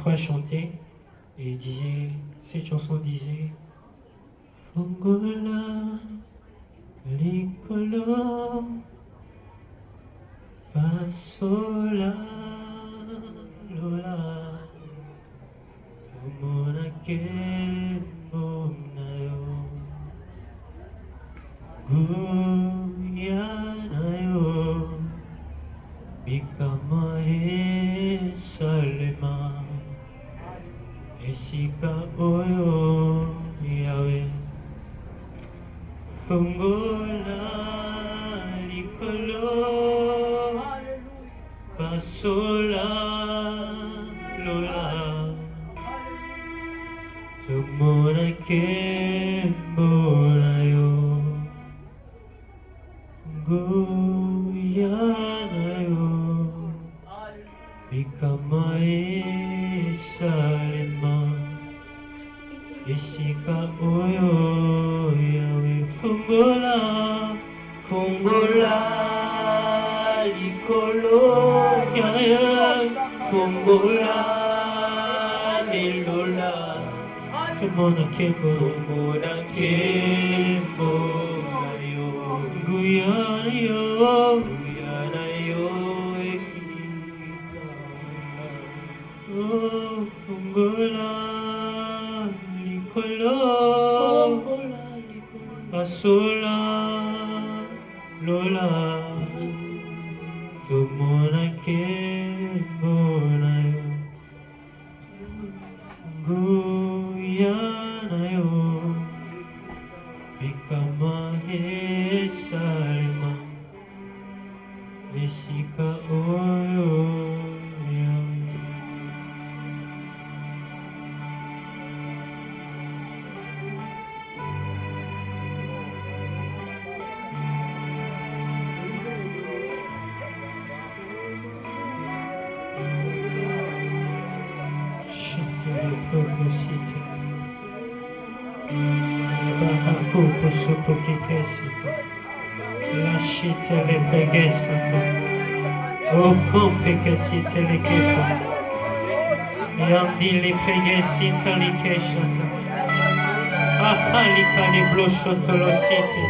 fois chanté et disait, cette chanson disait Fongola, Licolo, Pasola, Lola, Mona Kembonayo, Guyanayo, Bikamae Salema, Esika Oyo Yahweh, Fongola, Licolo, Pasola, Lola, Tumona Kembonayo, Guyanayo, Bikamae Salema, Esika Oyo Yahweh, Fongola, Fongola, Licolo, Yahweh, Fongola, Lilola, Tumona Kembonayo, Guyanayo, Guyanayo, Oh, Fongola, Licolo, Pasola, Lola, Tumona Kembonayo, Guyanayo, Bikamae Salema, Esika Oyo Yahweh. City. Barakupo sotokikesito. Lashite lepegesito. O kompekesite lekepo. Yandi lepegesita likeshata. Akalika le bloshotolosite.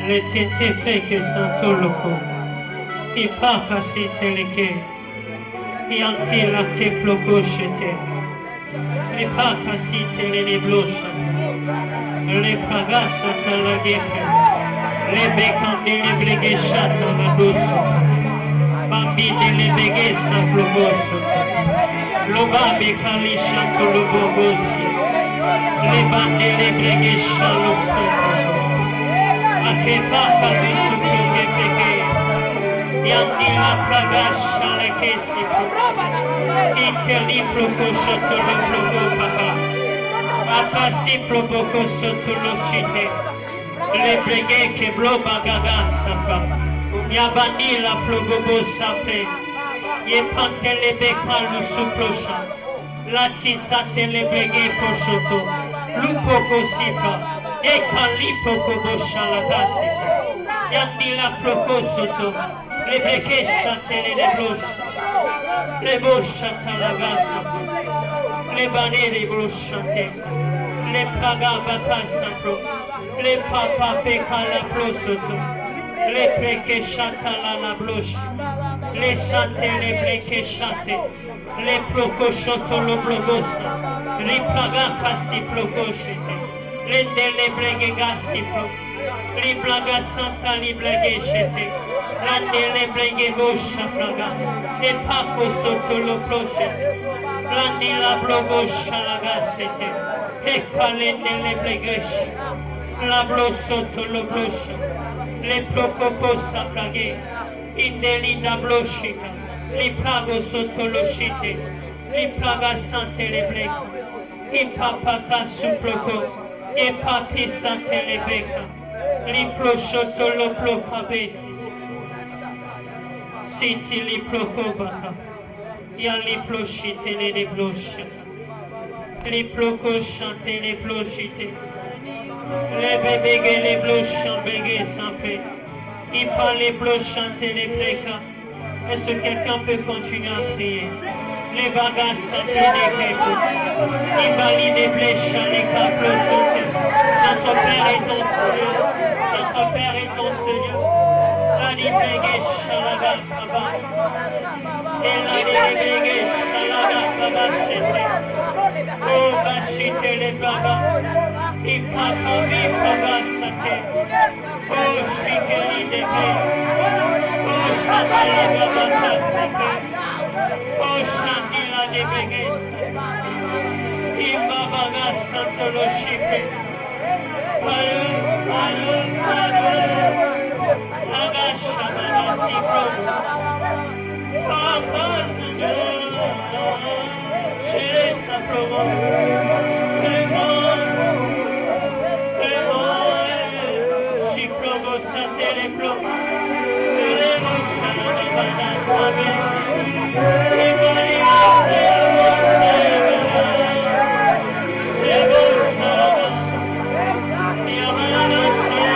Le tete peke santoloko. Ipaka site leke. Yanti la te plokoshete. Le pakasite le bloshata, le pagasata la gepe, le bekande le bregeshata la dosso, bambine le begesa flogosota, lo babi kalishato lo bogosi, le bande le bregesha lo soto, a che paka di succo che peke, yandi la pragasha le kesito, Itali prokosoto lo flogo papa. Apasi propoko soto lo shite. Le brege che bloba gaga sapa. Yabanila progobo sape. Ye pante le bekalu suprosha. Lati sate le brege poshoto. Lupoko sipa. Ekali prokobo shalagasipa. Yandila prokosoto. Le brege sate le blosha. Le boshata la gasa, le banere broshate, le pagaba passato, le papa peca la prosoto, le preke shata la bloshi, le sate le breke shate, le procoshoto lo blogosa, le paga casi procoshete, le dele brege gasi pro, le blaga santa li brege shete. Lande le brege bosha praga, e paco sotto lo proshete, landi la blogosha la gassete, e calende le bregesh, la blo sotto lo brosha, le procoposa praghe, indelida bloshita, li prago sotto lo shite, li praga sante le breca, i papaca suproco, e papi sante le beca, li prosciutto lo procabesi. Siti li prokovaka, ya li ploshite le blosha, li prokoshante le ploshite, le bébé les bloshan bégé sans paix, il parle les blochante les préca. Est-ce que quelqu'un peut continuer à prier? les bagages s'empilent les il valide les blessures, les capes soutien. Notre Père est ton Seigneur. Notre Père est ton Seigneur. La libégue shalaga baba. Et la libégue shalaga baba chete. Oh bachite les baba. Et papa mi baba sate. Oh shikeli debe. Oh shabala baba sate. Oh shandila debege sate. Ibabaga santolo shipe. Agashababa sipro. Papananga. Shere sapromo. Emon. Shiprogo sateleplo. Elemo shalabana sabe. Imani selo sebe. Ego shalaba. Yamana sebe.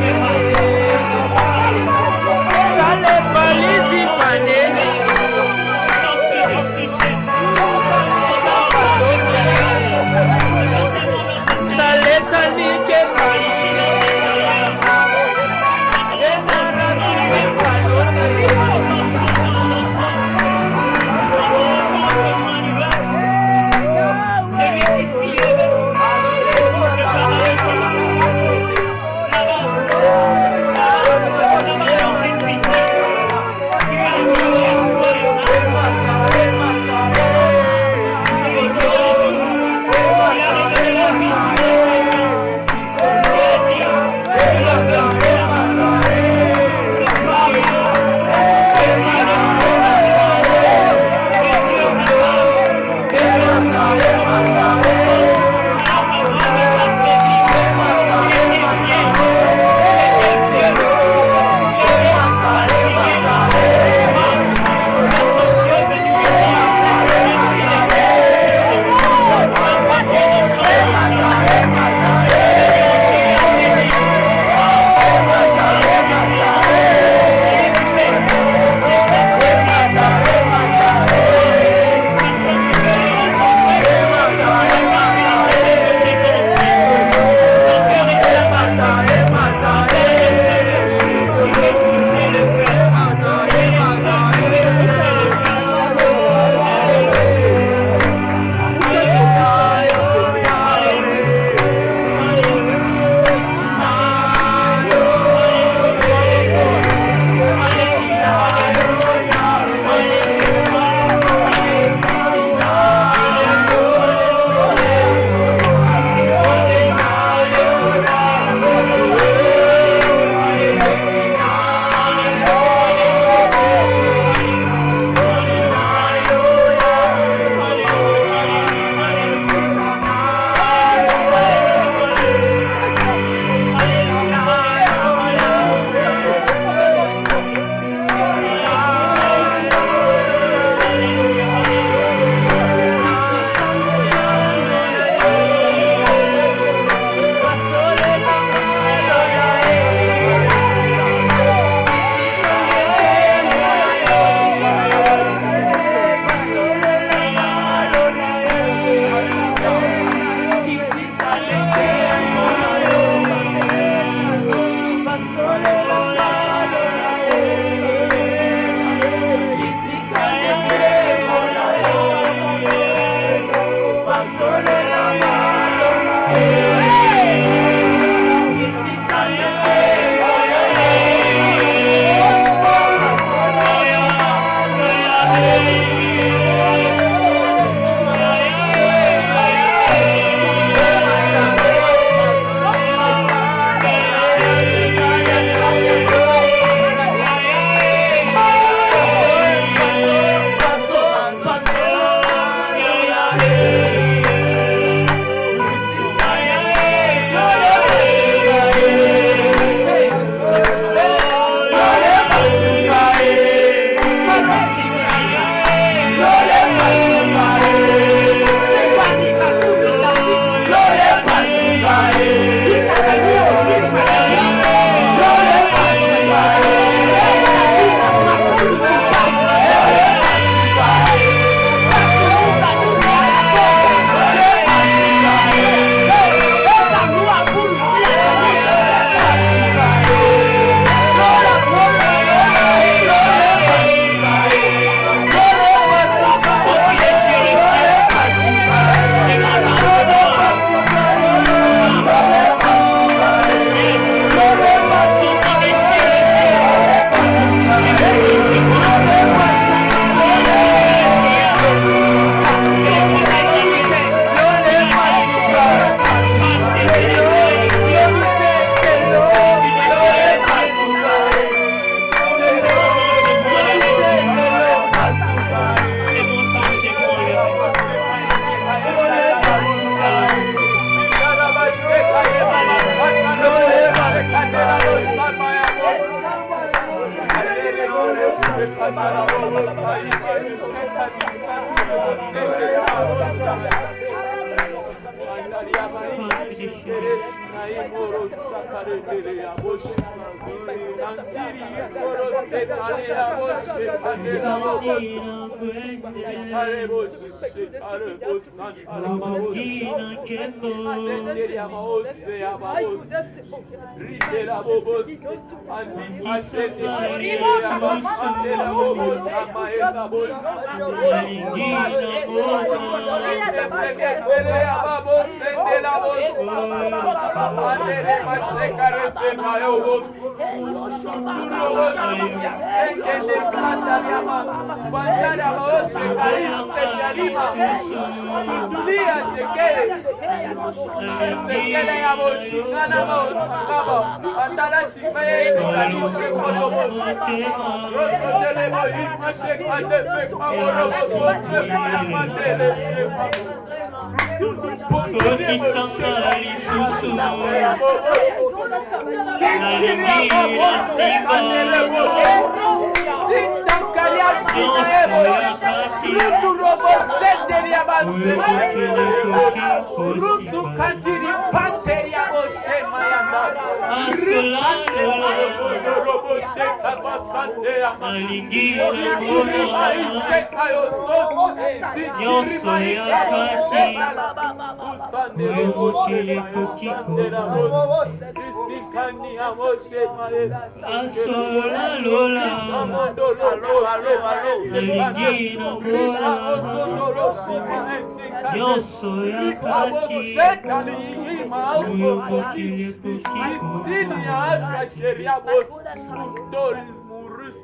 Thank you.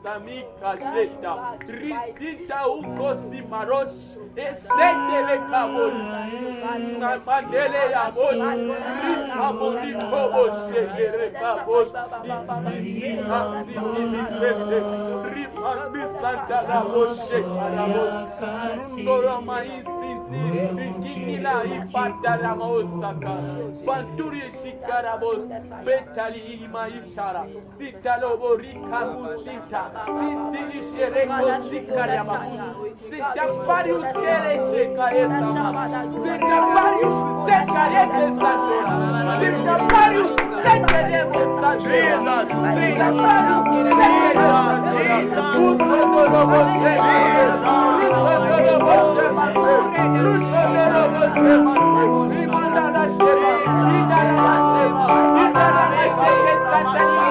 Samika Sheta, Risita Ukosi Marosh, Esendele Kabol, Namandele Yabos, Risamoni Kobo Shekere Kabos, Rimandi Santa Rabos Shekarabos, Rundorama Isinti, Kinila Ipata Ramosaka, Banturi Shikarabos, Betali Ima Ishara, Sitalobo Rika Musita. Sinti Shereko Sikariabamus, Sitaparius Kereshekaesa, Sitaparius Sekareke Sandera, Sitaparius Sekareke Sandera, Sitaparius Sekareke Sandera, Usodorobo Shekara, Usodorobo Shekara, Usodorobo Shekara, Imandala Shema, Idala Shema, Idala Sheke Sandera,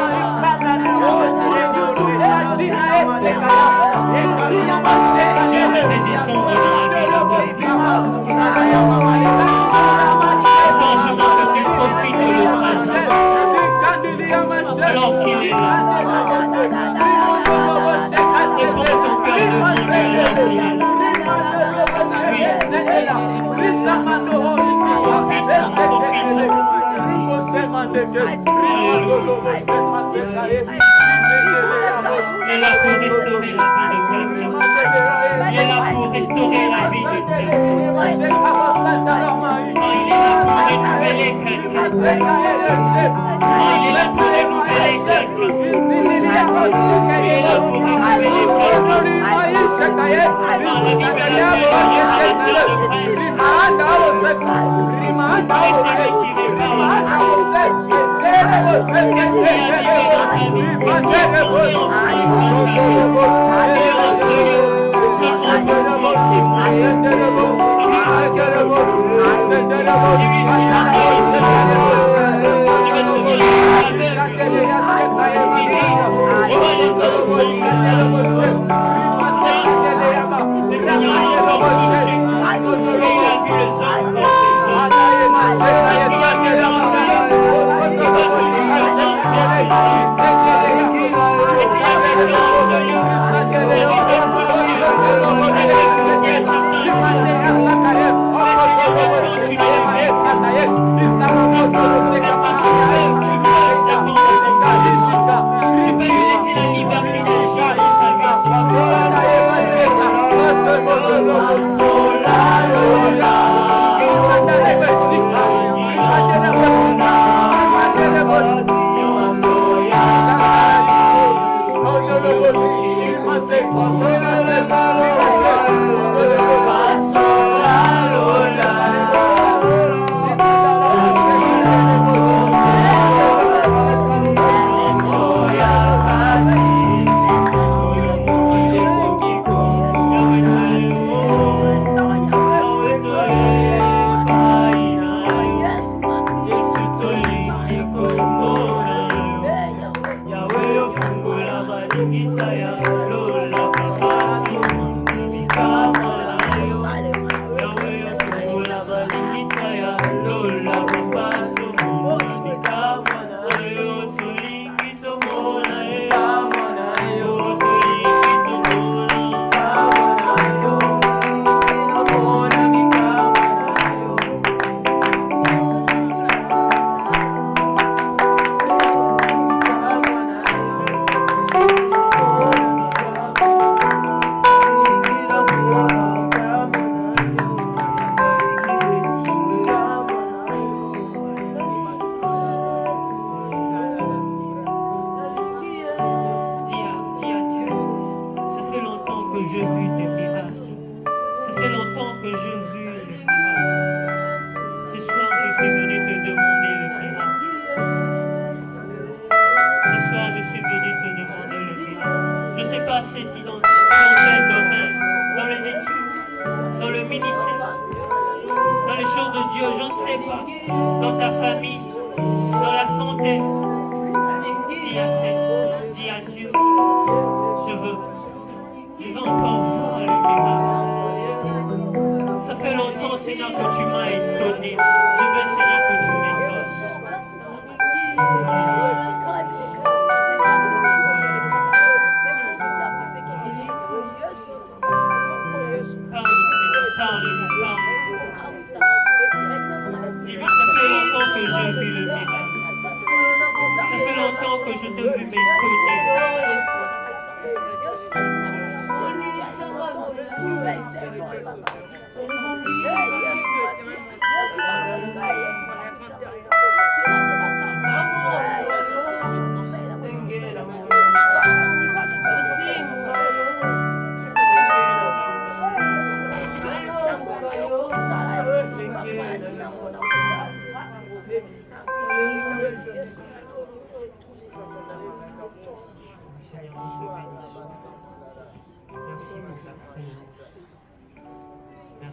Dieu veut descendre dans la vie. restaurer la vie de personne. Il est là pour renouveler quelqu'un. Il est là pour renouveler quelqu'un. Il est là pour renouveler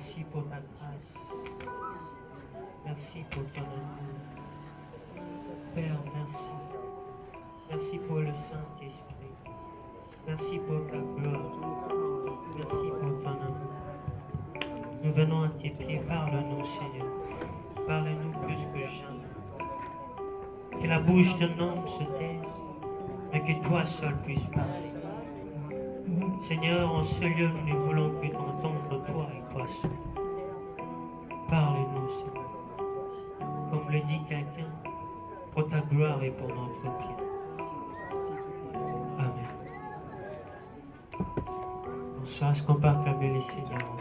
Merci pour ta grâce. Merci pour ton amour. Père, merci. Merci pour le Saint-Esprit. Merci pour ta gloire. Merci pour ton amour. Nous venons à tes pieds. Parle-nous, Seigneur. Parle-nous plus que jamais. Que la bouche d'un homme se taise, mais que toi seul puisses parler. Seigneur, en ce lieu, nous ne voulons que t'entendre toi et toi seul. Parle-nous, Seigneur. Comme le dit quelqu'un, pour ta gloire et pour notre bien. Amen. Bonsoir, est-ce qu'on peut acclamer les Seigneurs?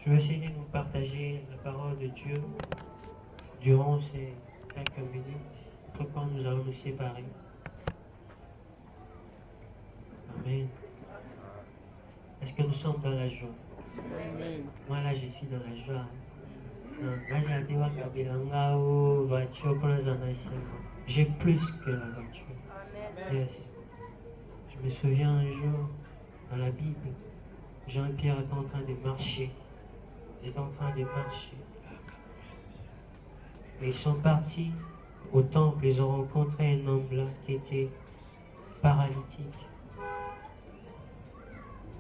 Je vais essayer de nous partager la parole de Dieu durant ces quelques minutes, après quand nous allons nous séparer. Amen. Est-ce que nous sommes dans la joie? Moi là, je suis dans la joie. J'ai plus que la voiture. Yes. Je me souviens un jour, dans la Bible, Jean-Pierre était en train de marcher. Ils étaient en train de marcher. Et ils sont partis au temple. Ils ont rencontré un homme là qui était paralytique.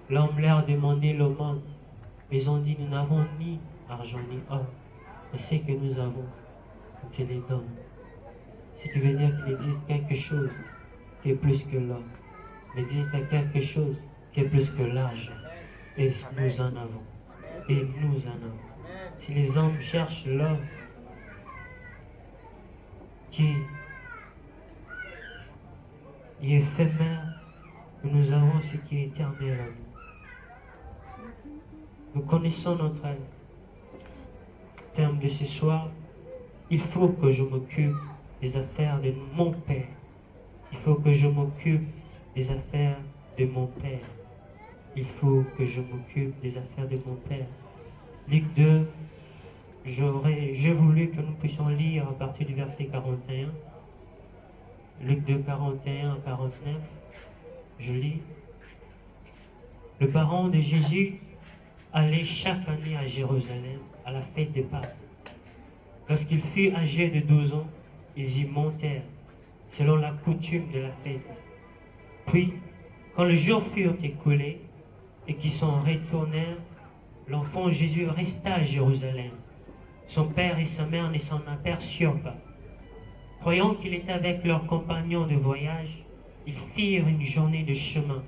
L'homme leur a demandé l'aumône. Mais ils ont dit, nous n'avons ni argent ni or. Mais ce que nous avons, nous te les donne. Ce qui veut dire qu'il existe quelque chose qui est plus que l'or. Il existe quelque chose qui est plus que l'argent. Et nous en avons. Et nous en avons. Si les hommes cherchent l'or qui est éphémère, nous avons ce qui est éternel en nous. Nous connaissons notre terme de ce soir. Il faut que je m'occupe des affaires de mon Père. Il faut que je m'occupe des affaires de mon Père. Il faut que je m'occupe des affaires de mon Père. Luc 2, j'ai voulu que nous puissions lire à partir du verset 41. Luc 2, 41 à 49. Je lis. Le parent de Jésus allait chaque année à Jérusalem à la fête de Pâques. Lorsqu'il fut âgé de 12 ans, ils y montèrent, selon la coutume de la fête. Puis, quand les jours furent écoulés et qu'ils s'en retournèrent, l'enfant Jésus resta à Jérusalem. Son père et sa mère ne s'en aperçurent pas. Croyant qu'il était avec leurs compagnons de voyage, ils firent une journée de chemin.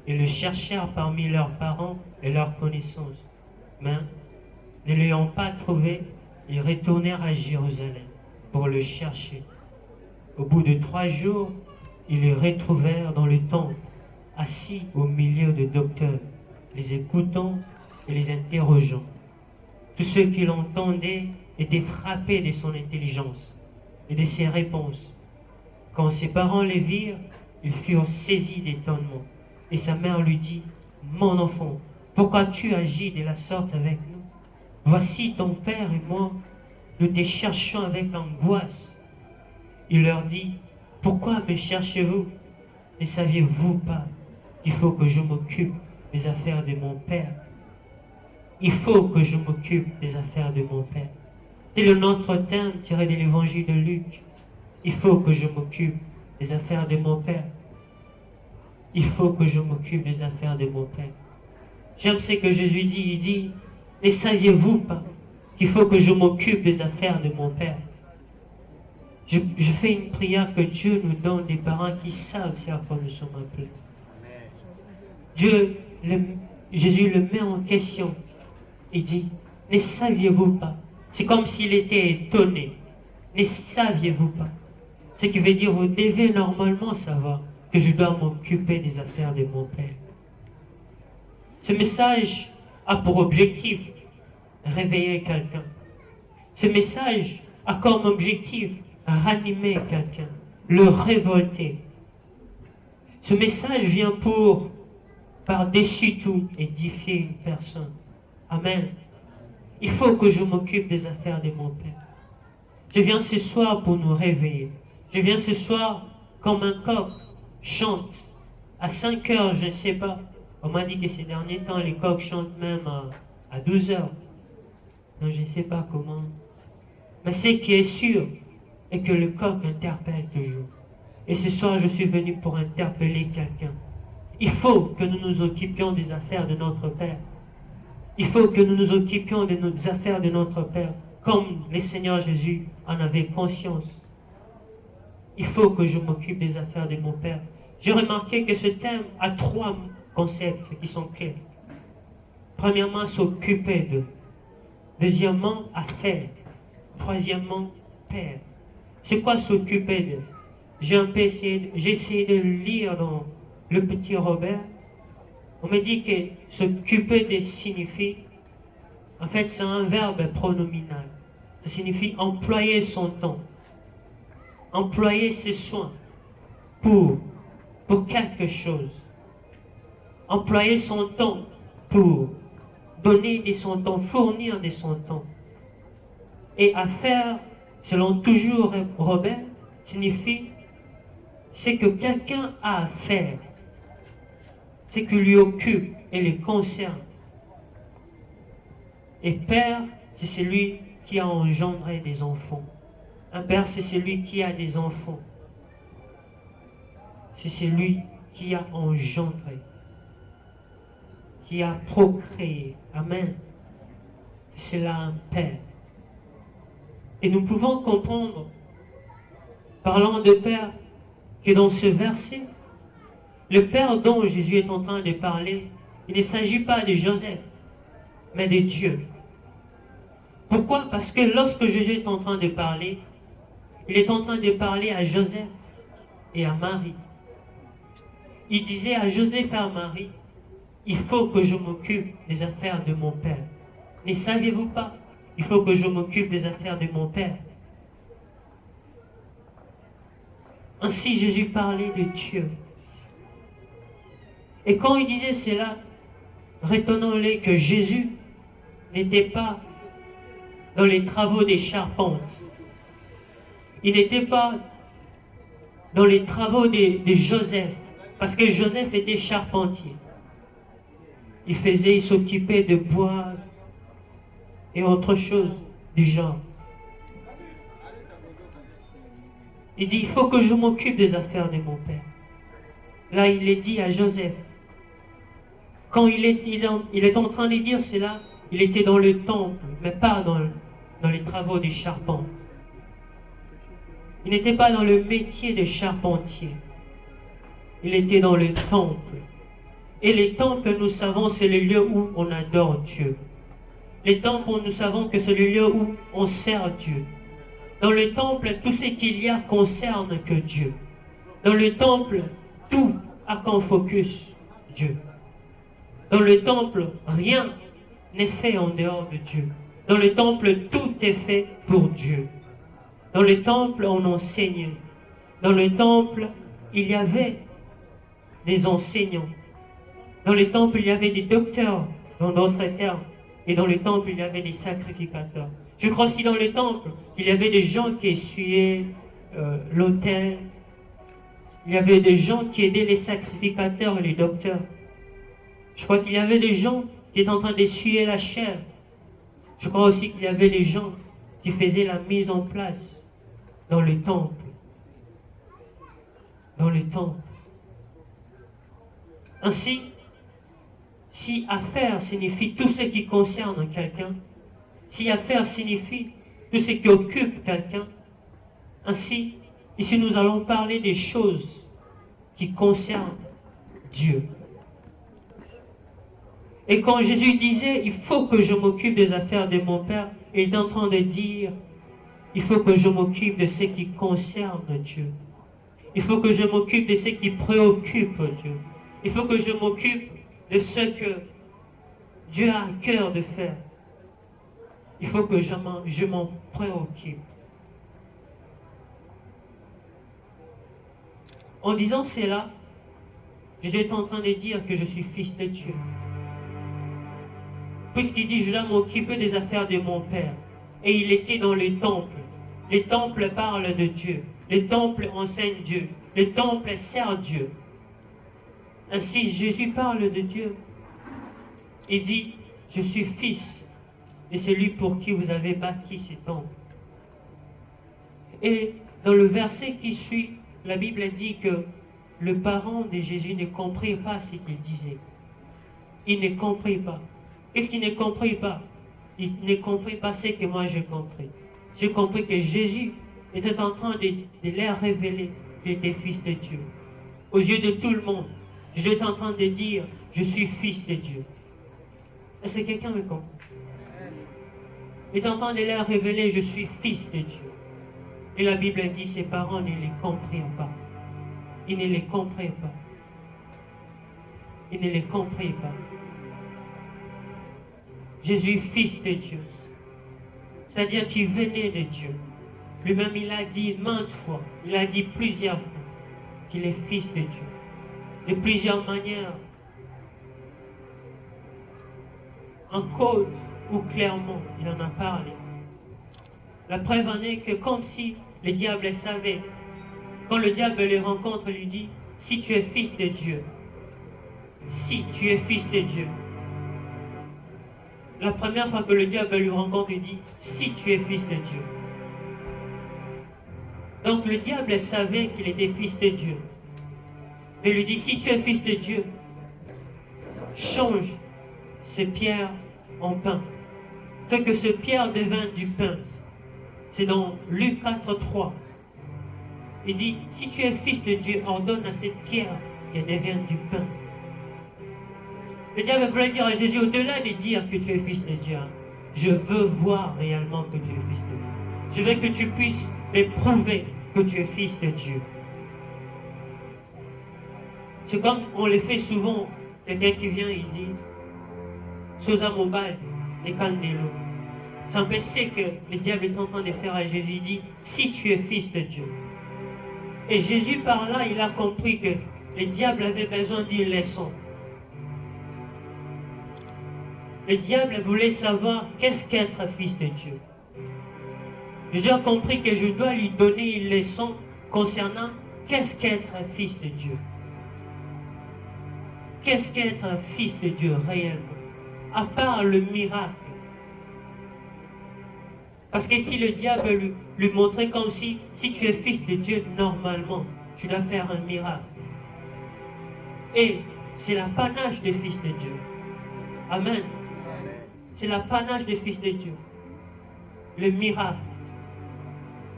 Ils le cherchèrent parmi leurs parents et leurs connaissances. Mais, ne l'ayant pas trouvé, ils retournèrent à Jérusalem pour le chercher. Au bout de 3 jours, ils le retrouvèrent dans le temple, assis au milieu des docteurs, les écoutant et les interrogeant. Tous ceux qui l'entendaient étaient frappés de son intelligence et de ses réponses. Quand ses parents les virent, ils furent saisis d'étonnement. Et sa mère lui dit, « Mon enfant, pourquoi tu agis de la sorte avec nous? Voici ton père et moi, nous te cherchons avec angoisse. » Il leur dit, « Pourquoi me cherchez-vous? Ne saviez-vous pas qu'il faut que je m'occupe des affaires de mon père? Il faut que je m'occupe des affaires de mon père. » C'est le notre terme tiré de l'évangile de Luc. Il faut que je m'occupe des affaires de mon père. Il faut que je m'occupe des affaires de mon père. J'aime ce que Jésus dit. Il dit, ne saviez-vous pas qu'il faut que je m'occupe des affaires de mon père? Je fais une prière que Dieu nous donne des parents qui savent ce à quoi nous sommes appelés. Jésus le met en question. Il dit, ne saviez-vous pas? C'est comme s'il était étonné. Ne saviez-vous pas? Ce qui veut dire, vous devez normalement savoir que je dois m'occuper des affaires de mon Père. Ce message a pour objectif réveiller quelqu'un. Ce message a comme objectif ranimer quelqu'un, le révolter. Ce message vient pour, par-dessus tout, édifier une personne. Amen. Il faut que je m'occupe des affaires de mon Père. Je viens ce soir pour nous réveiller. Je viens ce soir comme un coq chante. À 5 heures, je ne sais pas. On m'a dit que ces derniers temps, les coqs chantent même à 12 heures. Donc je ne sais pas comment. Mais ce qui est sûr est que le coq interpelle toujours. Et ce soir, je suis venu pour interpeller quelqu'un. Il faut que nous nous occupions des affaires de notre Père. Il faut que nous nous occupions des affaires de notre Père, comme le Seigneur Jésus en avait conscience. Il faut que je m'occupe des affaires de mon Père. J'ai remarqué que ce thème a 3 concepts qui sont clés. Premièrement, s'occuper d'eux. Deuxièmement, affaires. Troisièmement, Père. C'est quoi s'occuper d'eux? J'ai essayé de le lire dans le petit Robert. On me dit que s'occuper de signifie, en fait, c'est un verbe pronominal. Ça signifie employer son temps, employer ses soins pour quelque chose. Employer son temps pour donner de son temps, fournir de son temps. Et à faire, selon toujours Robert, signifie c'est que quelqu'un a à faire, ce qui lui occupe et les concerne. Et Père, c'est celui qui a engendré des enfants. Un père, c'est celui qui a des enfants. C'est celui qui a engendré, qui a procréé. Amen. C'est là un père. Et nous pouvons comprendre, parlant de père, que dans ce verset, le père dont Jésus est en train de parler, il ne s'agit pas de Joseph, mais de Dieu. Pourquoi? Parce que lorsque Jésus est en train de parler, il est en train de parler à Joseph et à Marie. Il disait à Joseph et à Marie, il faut que je m'occupe des affaires de mon Père. Ne saviez-vous pas? Il faut que je m'occupe des affaires de mon Père. Ainsi Jésus parlait de Dieu. Et quand il disait cela, retenons-le que Jésus n'était pas dans les travaux des charpentes. Il n'était pas dans les travaux de Joseph, parce que Joseph était charpentier. Il s'occupait de bois et autre chose du genre. Il dit, il faut que je m'occupe des affaires de mon Père. Là, il est dit à Joseph. Quand il est en train de dire cela, il était dans le temple, mais pas dans les travaux des charpentes. Il n'était pas dans le métier de charpentier. Il était dans le temple. Et les temples, nous savons, c'est le lieu où on adore Dieu. Les temples, nous savons que c'est le lieu où on sert Dieu. Dans le temple, tout ce qu'il y a concerne que Dieu. Dans le temple, tout a comme focus Dieu. Dans le temple, rien n'est fait en dehors de Dieu. Dans le temple, tout est fait pour Dieu. Dans le temple, on enseignait. Dans le temple, il y avait des enseignants. Dans le temple, il y avait des docteurs, dans d'autres termes. Et dans le temple, il y avait des sacrificateurs. Je crois aussi dans le temple, il y avait des gens qui essuyaient l'autel. Il y avait des gens qui aidaient les sacrificateurs et les docteurs. Je crois qu'il y avait des gens qui étaient en train d'essuyer la chair. Je crois aussi qu'il y avait des gens qui faisaient la mise en place dans le temple. Dans le temple. Ainsi, si affaire signifie tout ce qui concerne quelqu'un, si affaire signifie tout ce qui occupe quelqu'un, ainsi, ici nous allons parler des choses qui concernent Dieu. Et quand Jésus disait, il faut que je m'occupe des affaires de mon Père, il est en train de dire, il faut que je m'occupe de ce qui concerne Dieu. Il faut que je m'occupe de ce qui préoccupe Dieu. Il faut que je m'occupe de ce que Dieu a à cœur de faire. Il faut que je m'en préoccupe. En disant cela, Jésus est en train de dire que je suis fils de Dieu. Puisqu'il dit, je dois m'occuper des affaires de mon Père. Et il était dans les temples. Les temples parlent de Dieu. Les temples enseignent Dieu. Les temples servent Dieu. Ainsi, Jésus parle de Dieu. Il dit, je suis fils de celui pour qui vous avez bâti ces temples. Et dans le verset qui suit, la Bible dit que le parent de Jésus ne comprit pas ce qu'il disait. Il ne comprit pas. Qu'est-ce qu'il ne comprit pas? Il ne comprit pas ce que moi j'ai compris. J'ai compris que Jésus était en train de leur révéler qu'il était fils de Dieu. Aux yeux de tout le monde, Jésus est en train de dire, je suis fils de Dieu. Est-ce que quelqu'un me comprend? Il est en train de leur révéler, je suis fils de Dieu. Et la Bible dit, ses parents ne les comprirent pas. Ils ne les comprirent pas. Ils ne les comprirent pas. Jésus, fils de Dieu. C'est-à-dire qu'il venait de Dieu. Lui-même, il a dit maintes fois, il a dit plusieurs fois qu'il est fils de Dieu. De plusieurs manières. En code ou clairement, il en a parlé. La preuve en est que comme si le diable savait, quand le diable les rencontre, lui dit, si tu es fils de Dieu, si tu es fils de Dieu. La première fois que le diable lui rencontre, il dit, si tu es fils de Dieu. Donc le diable savait qu'il était fils de Dieu. Mais il lui dit, si tu es fils de Dieu, change ces pierres en pain. Fais que ce pierre devienne du pain. C'est dans Luc 4:3. Il dit, si tu es fils de Dieu, ordonne à cette pierre qu'elle devienne du pain. Le diable voulait dire à Jésus, au-delà de dire que tu es fils de Dieu, je veux voir réellement que tu es fils de Dieu. Je veux que tu puisses me prouver que tu es fils de Dieu. C'est comme on le fait souvent. Quelqu'un qui vient, il dit, Sosa Mobile, et Candelo. C'est un peu ce que le diable est en train de faire à Jésus. Il dit, si tu es fils de Dieu. Et Jésus, par là, il a compris que le diable avait besoin d'une leçon. Le diable voulait savoir qu'est-ce qu'être fils de Dieu. Jésus a compris que je dois lui donner une leçon concernant qu'est-ce qu'être fils de Dieu. Qu'est-ce qu'être fils de Dieu réellement? À part le miracle. Parce que si le diable lui montrait comme si tu es fils de Dieu, normalement, tu dois faire un miracle. Et c'est l'apanage des fils de Dieu. Amen. C'est l'apanage des fils de Dieu. Le miracle.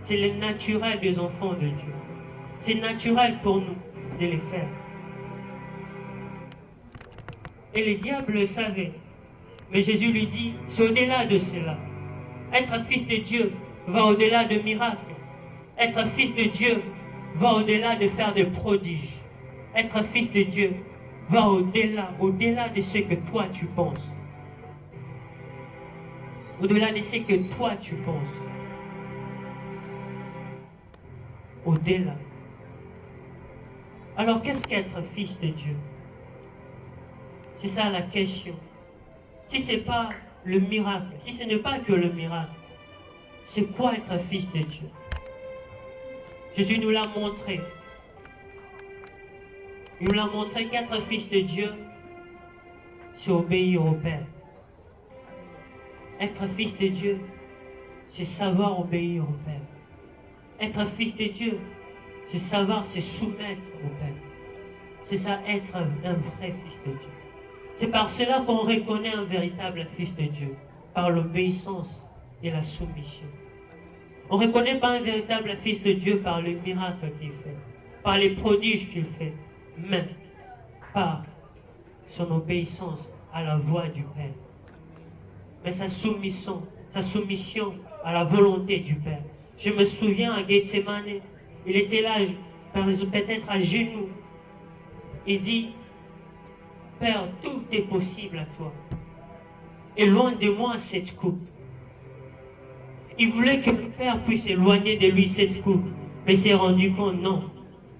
C'est le naturel des enfants de Dieu. C'est naturel pour nous de les faire. Et le diable le savait. Mais Jésus lui dit, c'est au-delà de cela. Être fils de Dieu va au-delà de miracles. Être fils de Dieu va au-delà de faire des prodiges. Être fils de Dieu va au-delà de ce que toi tu penses. Au-delà de ce que toi tu penses. Au-delà. Alors qu'est-ce qu'être fils de Dieu? C'est ça la question. Si ce n'est pas le miracle, si ce n'est pas que le miracle, c'est quoi être fils de Dieu? Jésus nous l'a montré. Il nous l'a montré qu'être fils de Dieu, c'est obéir au Père. Être fils de Dieu, c'est savoir obéir au Père. Être fils de Dieu, c'est savoir se soumettre au Père. C'est ça, être un vrai fils de Dieu. C'est par cela qu'on reconnaît un véritable fils de Dieu, par l'obéissance et la soumission. On ne reconnaît pas un véritable fils de Dieu par les miracles qu'il fait, par les prodiges qu'il fait, mais par son obéissance à la voix du Père. Mais sa soumission à la volonté du Père. Je me souviens à Gethsemane, il était là, peut-être à genoux. Il dit, Père, tout est possible à toi. Et loin de moi cette coupe. Il voulait que le Père puisse éloigner de lui cette coupe. Mais il s'est rendu compte, non,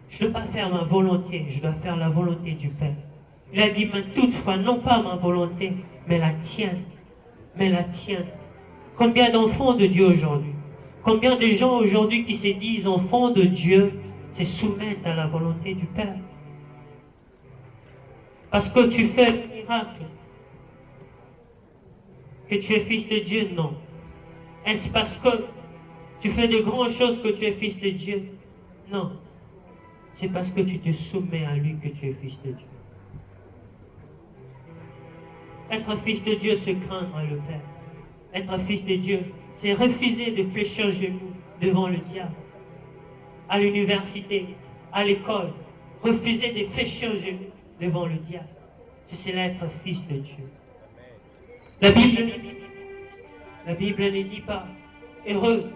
je ne dois pas faire ma volonté, je dois faire la volonté du Père. Il a dit, mais toutefois, non pas ma volonté, mais la tienne. Mais la tienne. Combien d'enfants de Dieu aujourd'hui? Combien de gens aujourd'hui qui se disent enfants de Dieu se soumettent à la volonté du Père? Parce que tu fais le miracle, que tu es fils de Dieu? Non. Est-ce parce que tu fais de grandes choses que tu es fils de Dieu? Non. c'est parce que tu te soumets à lui que tu es fils de Dieu. Être fils de Dieu, c'est craindre le Père. Être fils de Dieu, c'est refuser de fléchir genoux devant le diable. À l'université, à l'école, refuser de fléchir genoux devant le diable. C'est cela être fils de Dieu. La Bible ne dit pas heureux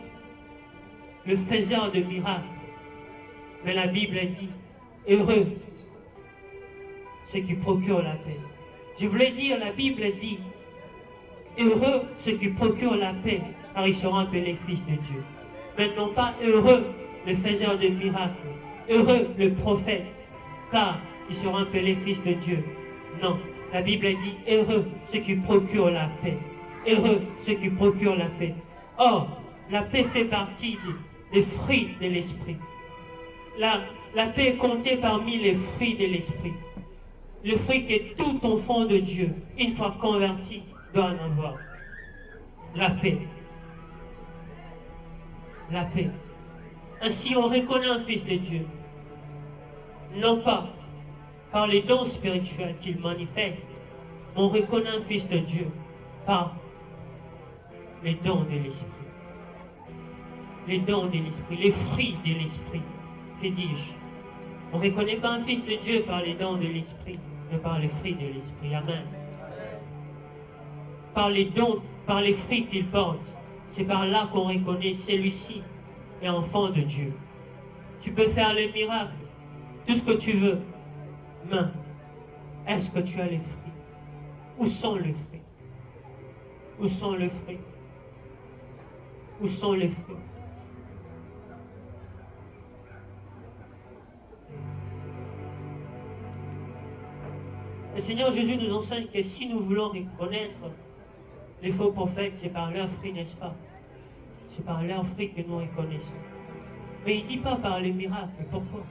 le faiseur de miracles, mais la Bible dit heureux ceux qui procurent la paix. Je voulais dire, la Bible dit heureux ceux qui procurent la paix, car ils seront appelés fils de Dieu. Mais non pas heureux le faiseur de miracles, heureux le prophète, car ils seront appelés fils de Dieu. Non, la Bible dit heureux ceux qui procurent la paix. Heureux ceux qui procurent la paix. Or, la paix fait partie des fruits de l'esprit. La paix est comptée parmi les fruits de l'esprit. Le fruit que tout enfant de Dieu, une fois converti, doit en avoir. La paix. La paix. Ainsi, on reconnaît un fils de Dieu. Non pas par les dons spirituels qu'il manifeste, on reconnaît un fils de Dieu par les dons de l'esprit. Les dons de l'esprit, les fruits de l'esprit. Que dis-je? On ne reconnaît pas un fils de Dieu par les dons de l'esprit, mais par les fruits de l'esprit. Amen. Par les dons, par les fruits qu'il porte, c'est par là qu'on reconnaît celui-ci est enfant de Dieu. Tu peux faire les miracles, tout ce que tu veux, mais est-ce que tu as les fruits? Où sont les fruits? Où sont les fruits? Où sont les fruits? Le Seigneur Jésus nous enseigne que si nous voulons reconnaître les faux prophètes, c'est par leurs fruits, n'est-ce pas? C'est par leurs fruits que nous reconnaissons. Mais il ne dit pas par les miracles. Pourquoi?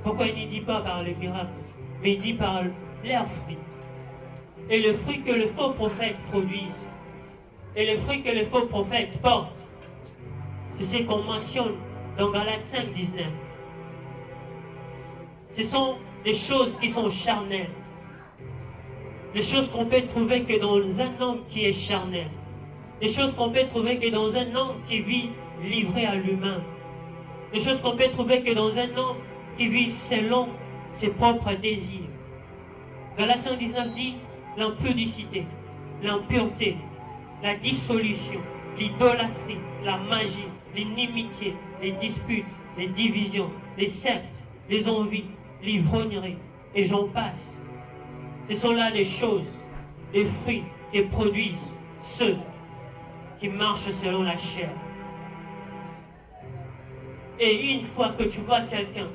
Pourquoi il ne dit pas par les miracles? Mais il dit par leurs fruits. Et le fruit que les faux prophètes produisent, et le fruit que les faux prophètes portent, c'est ce qu'on mentionne dans Galates 5, 19. Ce sont des choses qui sont charnelles. Des choses qu'on peut trouver que dans un homme qui est charnel. Des choses qu'on peut trouver que dans un homme qui vit livré à l'humain. Des choses qu'on peut trouver que dans un homme qui vit selon ses propres désirs. Galates 5, 19 dit l'impudicité, l'impureté, la dissolution, l'idolâtrie, la magie, l'inimitié, les disputes, les divisions, les sectes, les envies, l'ivrognerie, et j'en passe. Ce sont là les choses, les fruits que produisent ceux qui marchent selon la chair. Et une fois que tu vois quelqu'un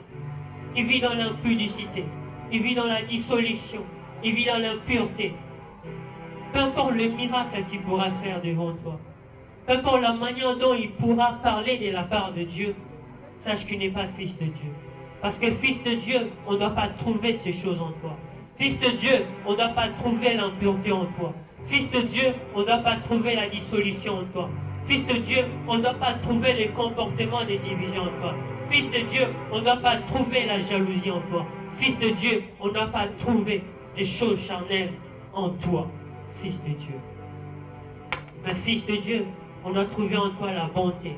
qui vit dans l'impudicité, il vit dans la dissolution, il vit dans l'impureté, peu importe le miracle qu'il pourra faire devant toi, peu importe la manière dont il pourra parler de la part de Dieu, sache qu'il n'est pas fils de Dieu. Parce que fils de Dieu, on ne doit pas trouver ces choses en toi. Fils de Dieu, on ne doit pas trouver l'impureté en toi. Fils de Dieu, on ne doit pas trouver la dissolution en toi. Fils de Dieu, on ne doit pas trouver les comportements des divisions en toi. Fils de Dieu, on ne doit pas trouver la jalousie en toi. Fils de Dieu, on ne doit pas trouver des choses charnelles en toi. Fils de Dieu. Mais fils de Dieu, on doit trouver en toi la bonté.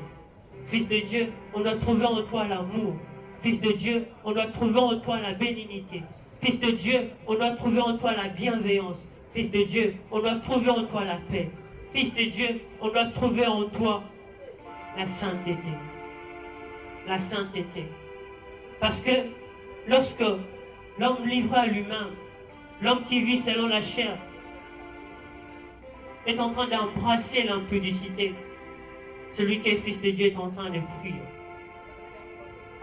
Fils de Dieu, on doit trouver en toi l'amour. Fils de Dieu, on doit trouver en toi la bénignité. Fils de Dieu, on doit trouver en toi la bienveillance. Fils de Dieu, on doit trouver en toi la paix. Fils de Dieu, on doit trouver en toi la sainteté. La sainteté. Parce que lorsque l'homme livré à l'humain, l'homme qui vit selon la chair, est en train d'embrasser l'impudicité, celui qui est fils de Dieu est en train de fuir.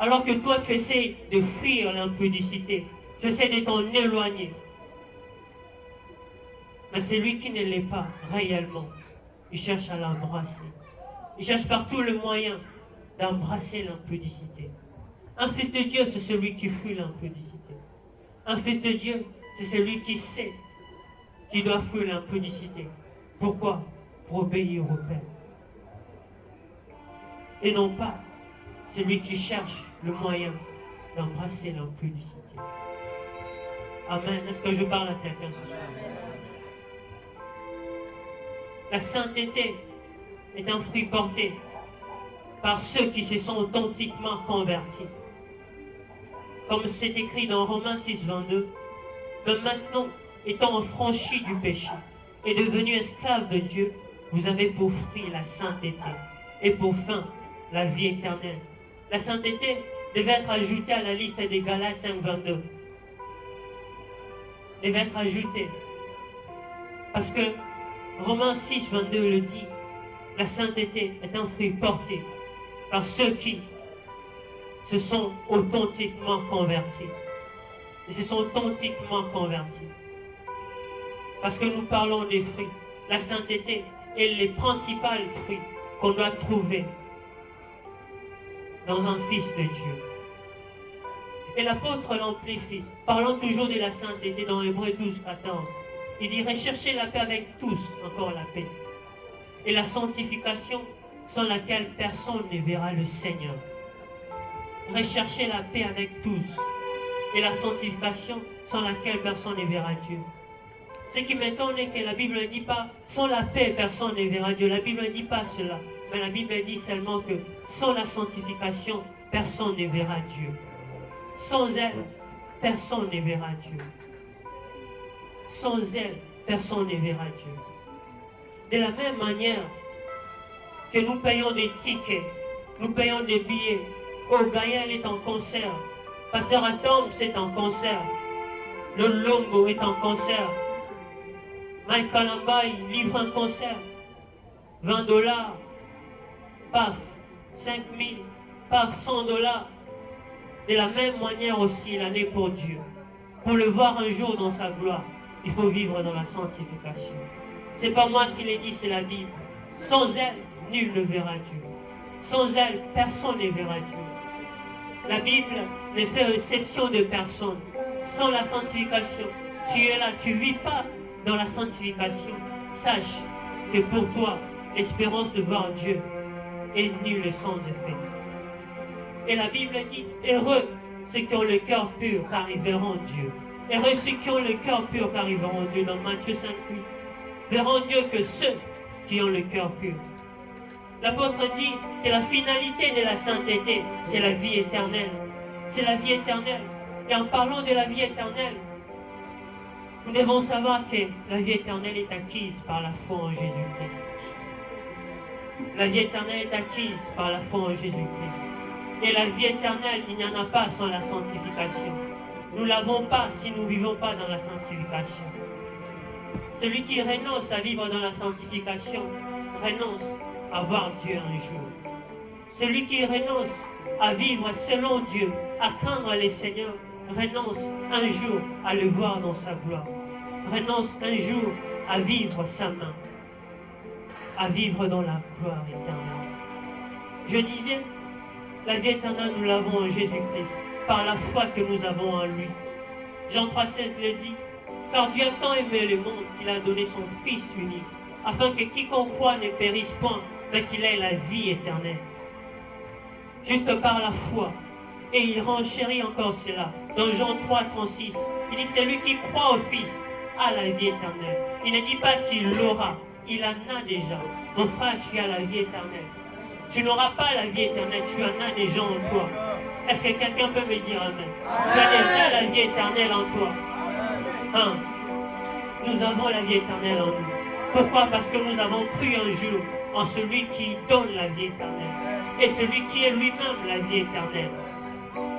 Alors que toi, tu essaies de fuir l'impudicité, tu essaies de t'en éloigner. Mais celui qui ne l'est pas réellement, il cherche à l'embrasser. Il cherche par tous les moyens d'embrasser l'impudicité. Un fils de Dieu, c'est celui qui fuit l'impudicité. Un fils de Dieu, c'est celui qui sait qu'il doit fuir l'impudicité. Pourquoi? Pour obéir au Père. Et non pas celui qui cherche le moyen d'embrasser l'impudicité. Amen. Est-ce que je parle à quelqu'un ce soir? La sainteté est un fruit porté par ceux qui se sont authentiquement convertis. Comme c'est écrit dans Romains 6, 22, mais maintenant, étant affranchis du péché et devenus esclaves de Dieu, vous avez pour fruit la sainteté et pour fin la vie éternelle. La sainteté devait être ajoutée à la liste des Galates 5, 22. Devait être ajoutée. Parce que Romains 6, 22 le dit, la sainteté est un fruit porté par ceux qui se sont authentiquement convertis. Ils se sont authentiquement convertis. Parce que nous parlons des fruits. La sainteté est les principaux fruits qu'on doit trouver dans un fils de Dieu. Et l'apôtre l'amplifie, parlant toujours de la sainteté dans Hébreux 12, 14. Il dit, recherchez la paix avec tous, encore la paix. Et la sanctification sans laquelle personne ne verra le Seigneur. Recherchez la paix avec tous. Et la sanctification sans laquelle personne ne verra Dieu. Ce qui m'étonne est que la Bible ne dit pas, sans la paix, personne ne verra Dieu. La Bible ne dit pas cela. Mais la Bible dit seulement que sans la sanctification, personne ne verra Dieu. Sans elle, personne ne verra Dieu. Sans elle, personne ne verra Dieu. De la même manière que nous payons des tickets, nous payons des billets. Oh, Gaël est en concert. Pasteur Atom, c'est en concert. Le Longo est en concert. Mike Kalambai livre un concert. 20 $, paf, 5 000, paf, 100 $. De la même manière aussi, il en est pour Dieu. Pour le voir un jour dans sa gloire, il faut vivre dans la sanctification. C'est pas moi qui l'ai dit, c'est la Bible. Sans elle, nul ne verra Dieu. Sans elle, personne ne verra Dieu. La Bible ne fait exception de personne. Sans la sanctification, tu es là, tu ne vis pas dans la sanctification. Sache que pour toi, l'espérance de voir Dieu est nulle sans effet. Et la Bible dit, heureux ceux qui ont le cœur pur, car ils verront Dieu. Heureux ceux qui ont le cœur pur, car ils verront Dieu. Dans Matthieu 5, 8. Verront Dieu que ceux qui ont le cœur pur. L'apôtre dit que la finalité de la sainteté, c'est la vie éternelle. C'est la vie éternelle. Et en parlant de la vie éternelle, nous devons savoir que la vie éternelle est acquise par la foi en Jésus-Christ. La vie éternelle est acquise par la foi en Jésus-Christ. Et la vie éternelle, il n'y en a pas sans la sanctification. Nous ne l'avons pas si nous ne vivons pas dans la sanctification. Celui qui renonce à vivre dans la sanctification, renonce à voir Dieu un jour. Celui qui renonce à vivre selon Dieu, à craindre le Seigneur, renonce un jour à le voir dans sa gloire. Renonce un jour à vivre sa main, à vivre dans la gloire éternelle. Je disais, la vie éternelle, nous l'avons en Jésus-Christ, par la foi que nous avons en lui. Jean 3,16 le dit, car Dieu a tant aimé le monde qu'il a donné son Fils unique, afin que quiconque croit ne périsse point, mais qu'il ait la vie éternelle. Juste par la foi. Et il renchérit encore cela. Dans Jean 3,36, il dit, celui qui croit au Fils a la vie éternelle. Il ne dit pas qu'il l'aura, il en a déjà. Mon frère, tu as la vie éternelle. Tu n'auras pas la vie éternelle, tu en as déjà en toi. Est-ce que quelqu'un peut me dire amen? Tu as déjà la vie éternelle en toi. Hein? Nous avons la vie éternelle en nous. Pourquoi? Parce que nous avons cru un jour en celui qui donne la vie éternelle. Et celui qui est lui-même la vie éternelle.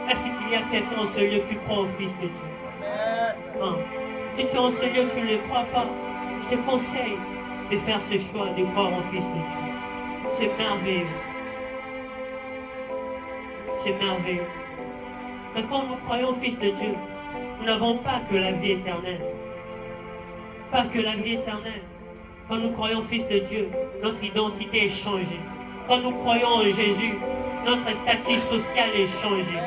Est-ce qu'il y a quelqu'un en ce lieu qui croit au Fils de Dieu? Hein? Si tu es en ce lieu, tu ne le crois pas, je te conseille de faire ce choix de croire au Fils de Dieu. C'est merveilleux. C'est merveilleux. Mais quand nous croyons au Fils de Dieu, nous n'avons pas que la vie éternelle. Pas que la vie éternelle. Quand nous croyons au Fils de Dieu, notre identité est changée. Quand nous croyons en Jésus, notre statut social est changé.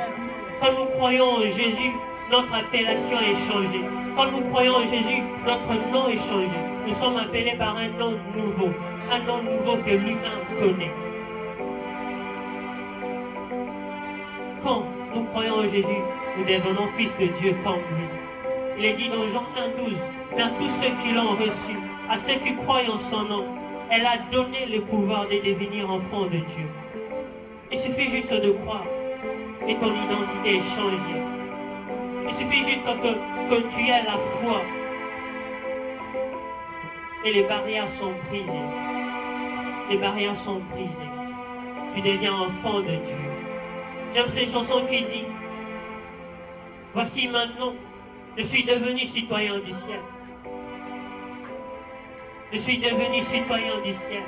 Quand nous croyons en Jésus, notre appellation est changée. Quand nous croyons en Jésus, notre nom est changé. Nous sommes appelés par un nom nouveau que lui-même connaît. quand nous croyons en Jésus, nous devenons fils de Dieu comme lui. Il est dit dans Jean 1,12, mais à tous ceux qui l'ont reçu, à ceux qui croient en son nom, elle a donné le pouvoir de devenir enfant de Dieu. Il suffit juste de croire et ton identité est changée. Il suffit juste que tu aies la foi et les barrières sont brisées. Les barrières sont brisées. Tu deviens enfant de Dieu. J'aime ces chansons qui disent, voici maintenant, je suis devenu citoyen du ciel. Je suis devenu citoyen du ciel.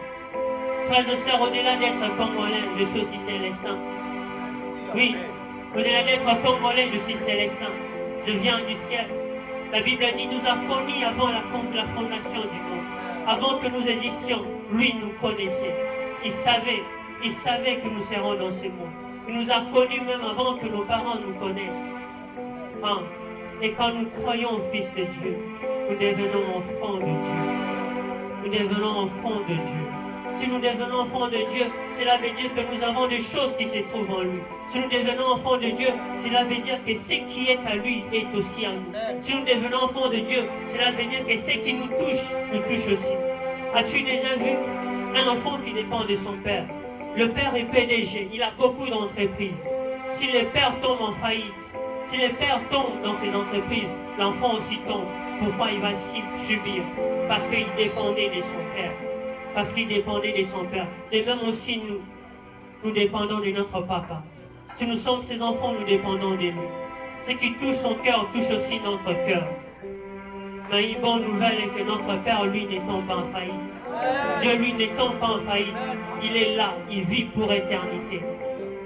Frères et sœurs, au-delà d'être congolais, je suis aussi célestin. Oui, au-delà d'être congolais, je suis célestin. Je viens du ciel. La Bible dit, nous a connus avant la fondation du monde. Avant que nous existions, lui nous connaissait. Il savait que nous serons dans ce monde. Il nous a connus même avant que nos parents nous connaissent. Ah. Et quand nous croyons au Fils de Dieu, nous devenons enfants de Dieu. Nous devenons enfants de Dieu. Si nous devenons enfants de Dieu, cela veut dire que nous avons des choses qui se trouvent en lui. Si nous devenons enfants de Dieu, cela veut dire que ce qui est à lui est aussi à nous. Si nous devenons enfants de Dieu, cela veut dire que ce qui nous touche aussi. As-tu déjà vu un enfant qui dépend de son père? Le père est PDG, il a beaucoup d'entreprises. Si le père tombe en faillite, si le père tombe dans ses entreprises, l'enfant aussi tombe. Pourquoi il va subir? Parce qu'il dépendait de son père. Parce qu'il dépendait de son père. Et même aussi nous dépendons de notre papa. Si nous sommes ses enfants, nous dépendons de lui. Ce qui touche son cœur touche aussi notre cœur. Mais une bonne nouvelle est que notre père, lui, ne tombe pas en faillite. Dieu, lui, ne tombe pas en faillite. Il est là, il vit pour éternité.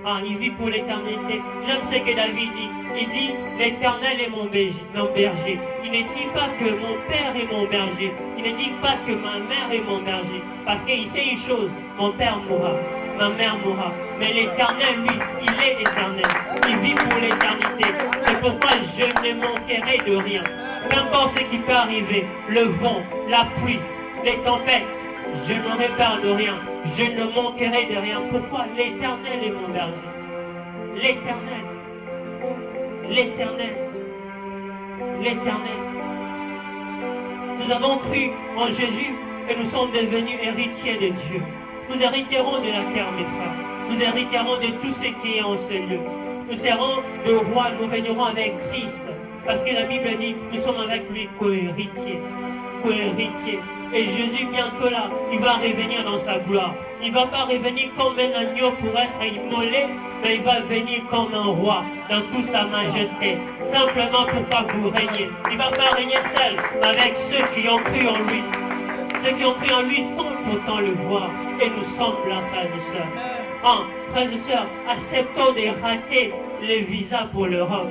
Ah, il vit pour l'éternité. J'aime ce que David dit. Il dit, l'Éternel est mon berger. Il ne dit pas que mon père est mon berger. Il ne dit pas que ma mère est mon berger. Parce qu'il sait une chose, mon père mourra, ma mère mourra. Mais l'Éternel, lui, il est éternel. Il vit pour l'éternité. C'est pourquoi je ne manquerai de rien. Qu'importe ce qui peut arriver, le vent, la pluie, les tempêtes, je n'aurai peur de rien. Je ne manquerai de rien. Pourquoi? L'Éternel est mon berger. L'Éternel. L'Éternel. L'Éternel. Nous avons cru en Jésus et nous sommes devenus héritiers de Dieu. Nous hériterons de la terre, mes frères. Nous hériterons de tout ce qui est en ce lieu. Nous serons de rois, nous régnerons avec Christ. Parce que la Bible dit, nous sommes avec lui co-héritiers. Co-héritiers. Et Jésus, bientôt là, il va revenir dans sa gloire. Il ne va pas revenir comme un agneau pour être immolé, mais il va venir comme un roi dans toute sa majesté. Simplement pour pas vous régner. Il ne va pas régner seul, mais avec ceux qui ont cru en lui. Ceux qui ont cru en lui sont pourtant le voir. Et nous sommes là, frères et sœurs. Ah, frères et sœurs, acceptons de rater le visa pour l'Europe.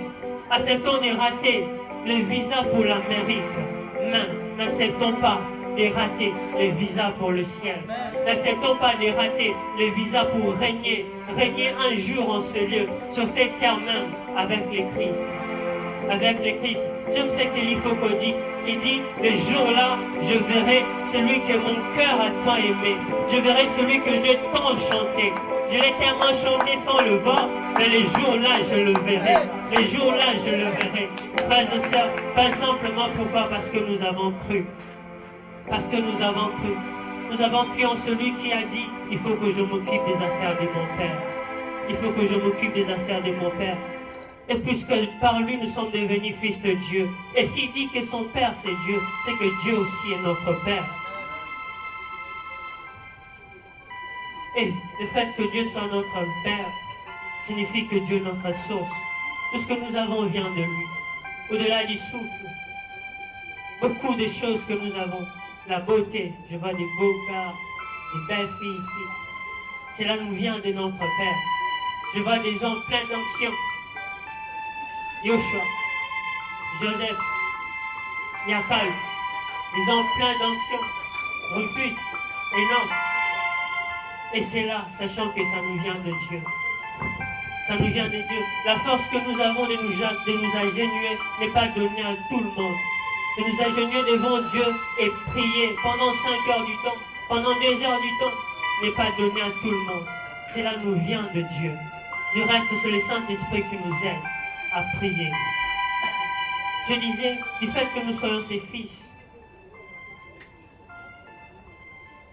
Acceptons de rater le visa pour l'Amérique. Mais n'acceptons pas de rater les visas pour le ciel. N'acceptons pas de rater les visas pour régner un jour en ce lieu, sur cette terre même, avec le Christ. Avec le Christ. J'aime ce que l'Ifoko dit. Il dit, le jour-là, je verrai celui que mon cœur a tant aimé. Je verrai celui que j'ai tant chanté. Je l'ai tellement chanté sans le voir, mais le jour-là, je le verrai. Le jour-là, je le verrai. Frères et sœurs, pas simplement pourquoi? Parce que nous avons cru. Parce que nous avons cru. Nous avons cru en celui qui a dit, il faut que je m'occupe des affaires de mon Père. Il faut que je m'occupe des affaires de mon Père. Et puisque par lui nous sommes devenus fils de Dieu. Et s'il dit que son Père c'est Dieu, c'est que Dieu aussi est notre Père. Et le fait que Dieu soit notre Père signifie que Dieu est notre source. Tout ce que nous avons vient de lui. Au-delà du souffle, beaucoup de choses que nous avons. La beauté, je vois des beaux gars, des belles filles ici. Cela nous vient de notre Père. Je vois des hommes pleins d'onction. Yoshua, Joseph, Yakal, des hommes pleins d'onction. Rufus, Enoch. Et c'est là, sachant que ça nous vient de Dieu. Ça nous vient de Dieu. La force que nous avons de nous agenouiller n'est pas donnée à tout le monde. De nous agenouiller devant Dieu et prier pendant 5 heures du temps, pendant 2 heures du temps, n'est pas donné à tout le monde. Cela nous vient de Dieu. Du reste, c'est le Saint-Esprit qui nous aide à prier. Je disais, du fait que nous soyons ses fils,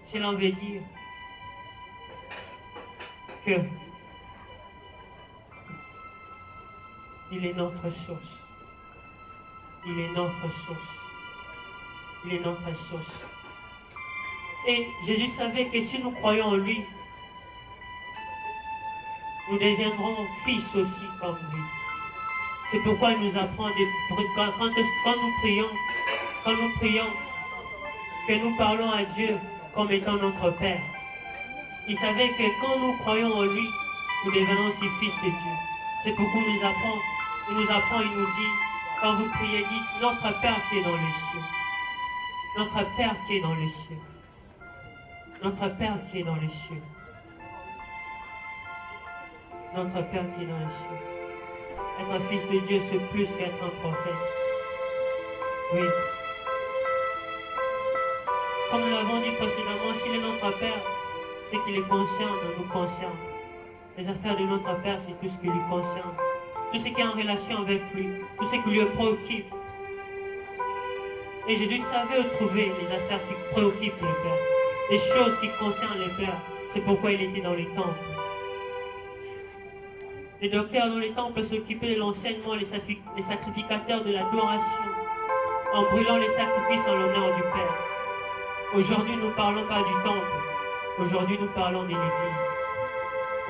cela veut dire que il est notre source. Il est notre source. Il est notre source. Et Jésus savait que si nous croyons en lui, nous deviendrons fils aussi comme lui. C'est pourquoi il nous apprend quand nous prions, que nous parlons à Dieu comme étant notre Père. Il savait que quand nous croyons en lui, nous devenons aussi fils de Dieu. C'est pourquoi il nous apprend, il nous dit, quand vous priez, dites, notre Père qui est dans les cieux. Notre Père qui est dans les cieux. Notre Père qui est dans les cieux. Notre Père qui est dans les cieux. Être un fils de Dieu, c'est plus qu'être un prophète. Oui. Comme nous l'avons dit précédemment, s'il est notre Père, c'est qu'il est conscient de nous concerne. Les affaires de notre Père, c'est tout ce qui lui concerne. Tout ce qui est en relation avec lui. Tout ce qui lui préoccupe. Et Jésus savait où trouver les affaires qui préoccupent le Père. Les choses qui concernent le Père. C'est pourquoi il était dans les temples. Les docteurs dans les temples s'occupaient de l'enseignement, les sacrificateurs de l'adoration, en brûlant les sacrifices en l'honneur du Père. Aujourd'hui, nous ne parlons pas du temple. Aujourd'hui, nous parlons de l'Église.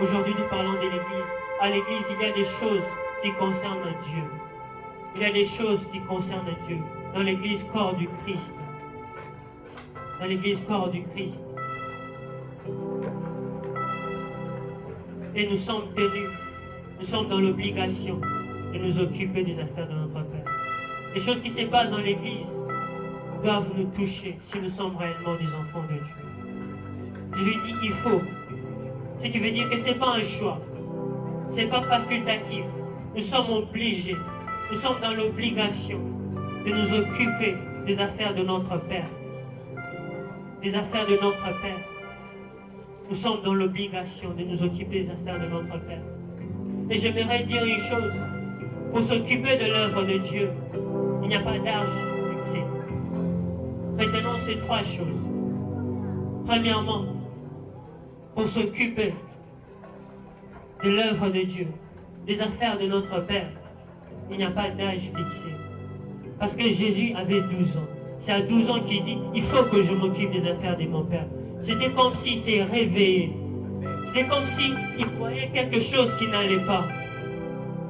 Aujourd'hui, nous parlons de l'Église. À l'Église, il y a des choses qui concernent Dieu. Il y a des choses qui concernent Dieu. Dans l'Église, corps du Christ. Dans l'Église, corps du Christ. Et nous sommes tenus. Nous sommes dans l'obligation de nous occuper des affaires de notre Père. Les choses qui se passent dans l'Église doivent nous toucher si nous sommes réellement des enfants de Dieu. Je lui dis il faut. Ce qui veut dire que ce n'est pas un choix. Ce n'est pas facultatif. Nous sommes obligés. Nous sommes dans l'obligation de nous occuper des affaires de notre Père. Des affaires de notre Père. Nous sommes dans l'obligation de nous occuper des affaires de notre Père. Et j'aimerais dire une chose. Pour s'occuper de l'œuvre de Dieu, il n'y a pas d'âge fixé. Retenons ces trois choses. Premièrement, pour s'occuper de l'œuvre de Dieu, des affaires de notre Père, il n'y a pas d'âge fixé. Parce que Jésus avait 12 ans. C'est à 12 ans qu'il dit, il faut que je m'occupe des affaires de mon Père. C'était comme s'il s'est réveillé. C'était comme s'il voyait quelque chose qui n'allait pas.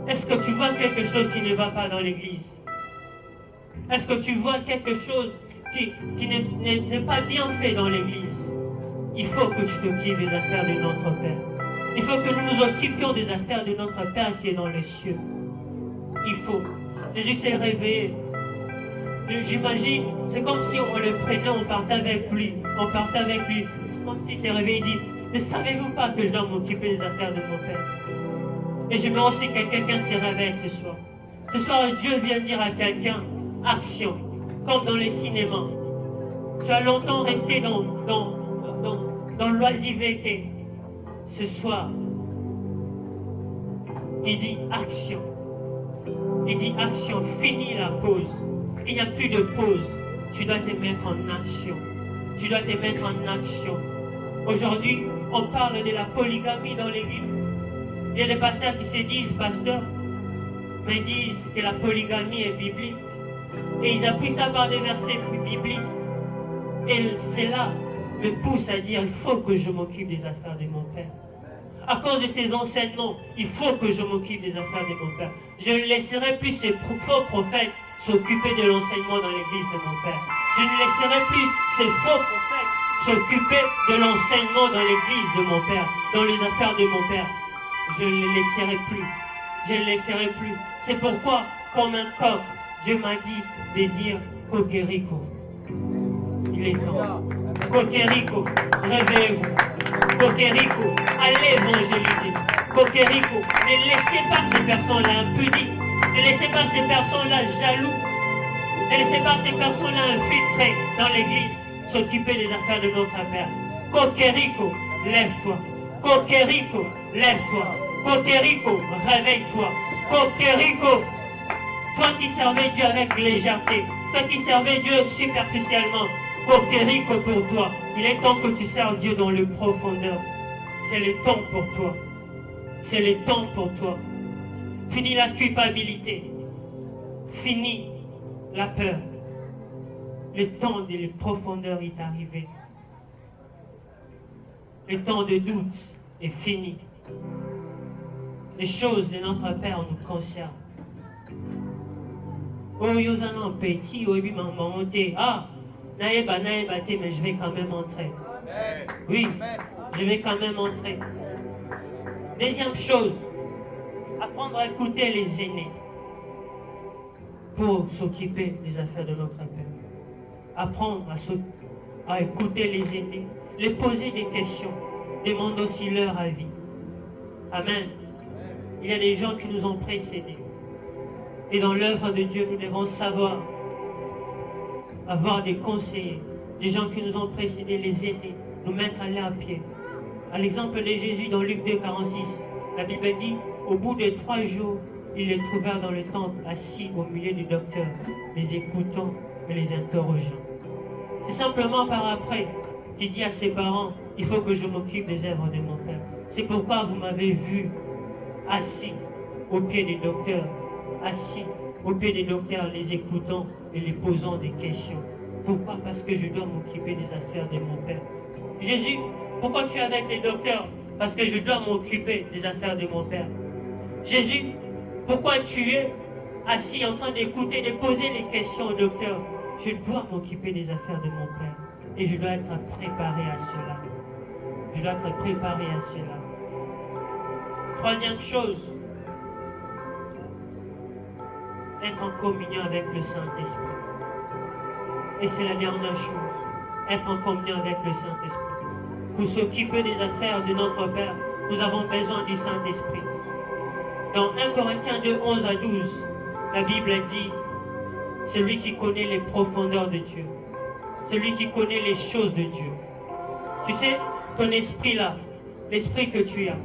Est-ce que tu vois quelque chose qui ne va pas dans l'église? Est-ce que tu vois quelque chose qui n'est pas bien fait dans l'église? Il faut que tu t'occupes des affaires de notre Père. Il faut que nous nous occupions des affaires de notre Père qui est dans les cieux. Il faut. Jésus s'est réveillé. J'imagine, c'est comme si on le prenait, on partait avec lui. On partait avec lui. C'est comme s'il s'est réveillé et dit, ne savez-vous pas que je dois m'occuper des affaires de mon Père? Et j'aimerais aussi que quelqu'un se réveille ce soir. Ce soir, Dieu vient dire à quelqu'un, action, comme dans les cinémas. Tu as longtemps resté dans l'oisiveté. Ce soir, il dit action. Il dit action, finis la pause. Il n'y a plus de pause. Tu dois te mettre en action. Tu dois te mettre en action. Aujourd'hui, on parle de la polygamie dans l'église. Il y a des pasteurs qui se disent pasteurs, mais disent que la polygamie est biblique. Et ils appuient ça par des versets bibliques. Et cela me pousse à dire, il faut que je m'occupe des affaires de mon Père. À cause de ces enseignements, il faut que je m'occupe des affaires de mon Père. Je ne laisserai plus ces faux prophètes s'occuper de l'enseignement dans l'église de mon Père. Je ne laisserai plus ces faux prophètes s'occuper de l'enseignement dans l'église de mon Père, dans les affaires de mon Père. Je ne les laisserai plus. Je ne les laisserai plus. C'est pourquoi, comme un coq, Dieu m'a dit de dire Coquerico. Il est temps. Coquerico, réveillez-vous. Coquerico, allez évangéliser. Coquerico, ne laissez pas ces personnes-là impudiques. Ne laissez pas ces personnes-là jaloux. Ne laissez pas ces personnes-là infiltrées dans l'église s'occuper des affaires de notre Père. Coquerico, lève-toi. Coquerico, lève-toi. Cocorico, réveille-toi. Cocorico, toi qui servais Dieu avec légèreté, toi qui servais Dieu superficiellement, Cocorico pour toi. Il est temps que tu serves Dieu dans le profondeur. C'est le temps pour toi. C'est le temps pour toi. Finis la culpabilité. Finis la peur. Le temps de la profondeur est arrivé. Le temps de doute est fini. Les choses de notre Père nous concernent. Oh, Yosana, petit, oh, maman, ah, naïba, mais je vais quand même entrer. Oui, je vais quand même entrer. Deuxième chose, apprendre à écouter les aînés pour s'occuper des affaires de notre Père. Apprendre à écouter les aînés, les poser des questions, demander aussi leur avis. Amen. Il y a des gens qui nous ont précédés. Et dans l'œuvre de Dieu, nous devons savoir avoir des conseillers, des gens qui nous ont précédés, les aînés, nous mettre à leur pied. À l'exemple de Jésus dans Luc 2, 46, la Bible dit, au bout de 3 jours, ils les trouvèrent dans le temple, assis au milieu du docteur, les écoutant et les interrogeant. C'est simplement par après qu'il dit à ses parents, il faut que je m'occupe des œuvres de mon Père. C'est pourquoi vous m'avez vu assis au pied des docteurs, assis au pied des docteurs, les écoutant et les posant des questions. Pourquoi? Parce que je dois m'occuper des affaires de mon Père. Jésus, pourquoi tu es avec les docteurs? Parce que je dois m'occuper des affaires de mon Père. Jésus, pourquoi tu es assis en train d'écouter, de poser les questions au docteur? Je dois m'occuper des affaires de mon Père. Et je dois être préparé à cela. Je dois être préparé à cela. Troisième chose, être en communion avec le Saint-Esprit. Et c'est la dernière chose, être en communion avec le Saint-Esprit. Pour s'occuper des affaires de notre Père, nous avons besoin du Saint-Esprit. Dans 1 Corinthiens 2, 11 à 12, la Bible dit, celui qui connaît les profondeurs de Dieu, celui qui connaît les choses de Dieu. Tu sais, ton esprit là, l'esprit que tu as,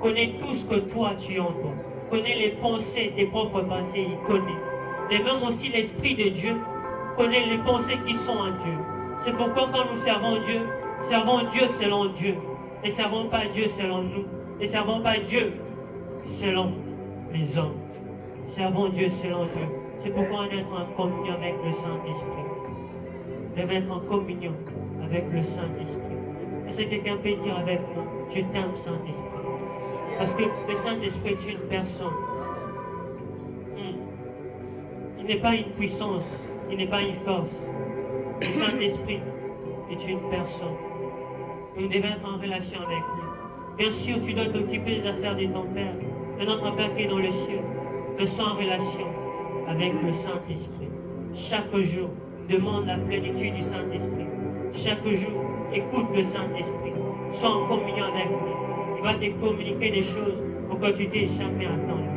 connaît tout ce que toi tu as en toi, connaît les pensées, tes propres pensées, il connaît. Et même aussi l'esprit de Dieu connaît les pensées qui sont en Dieu. C'est pourquoi quand nous servons Dieu selon Dieu. Ne servons pas Dieu selon nous. Ne servons pas Dieu selon les hommes. Servons Dieu selon Dieu. C'est pourquoi on doit être en communion avec le Saint-Esprit. On doit être en communion avec le Saint-Esprit. Est-ce que quelqu'un peut dire avec moi, je t'aime Saint-Esprit? Parce que le Saint-Esprit est une personne. Il n'est pas une puissance, il n'est pas une force. Le Saint-Esprit est une personne. Et nous devons être en relation avec lui. Bien sûr, tu dois t'occuper des affaires de ton Père, de notre Père qui est dans le ciel, mais sois en relation avec le Saint-Esprit. Chaque jour, demande la plénitude du Saint-Esprit. Chaque jour, écoute le Saint-Esprit. Sois en communion avec lui. Il va te communiquer des choses auxquelles tu t'es jamais attendu.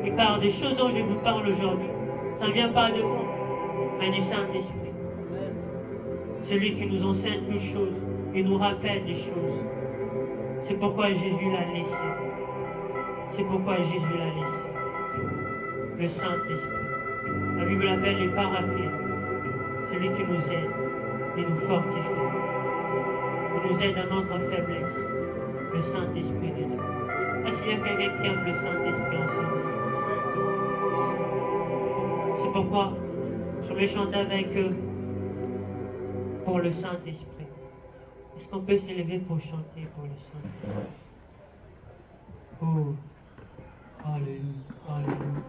Et car des choses dont je vous parle aujourd'hui, ça ne vient pas de moi, mais du Saint-Esprit. Celui qui nous enseigne toutes choses et nous rappelle des choses. C'est pourquoi Jésus l'a laissé. C'est pourquoi Jésus l'a laissé. Le Saint-Esprit. La Bible l'appelle le Paraclet. Celui qui nous aide et nous fortifie. Il nous aide dans notre faiblesse. Le Saint-Esprit de Dieu. Est-ce qu'il y a quelqu'un qui aime le Saint-Esprit ensemble? C'est pourquoi je vais chanter avec eux pour le Saint-Esprit. Est-ce qu'on peut s'élever pour chanter pour le Saint-Esprit? Oh, alléluia, alléluia,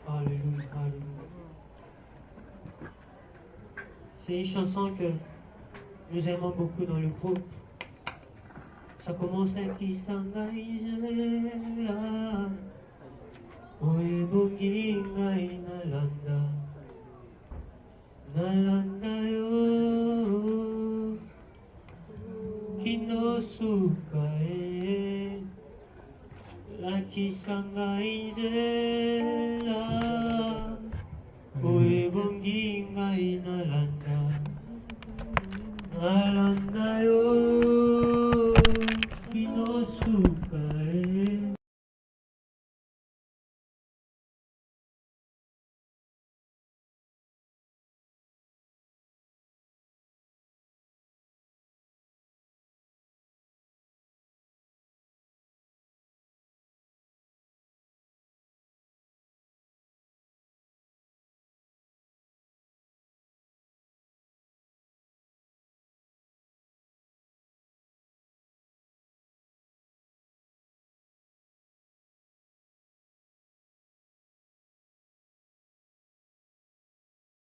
alléluia, alléluia. C'est une chanson que nous aimons beaucoup dans le groupe. Ça commence avec Isangaïzela. Oye bongi ngai nalanda yo kino suka e la kisanga inze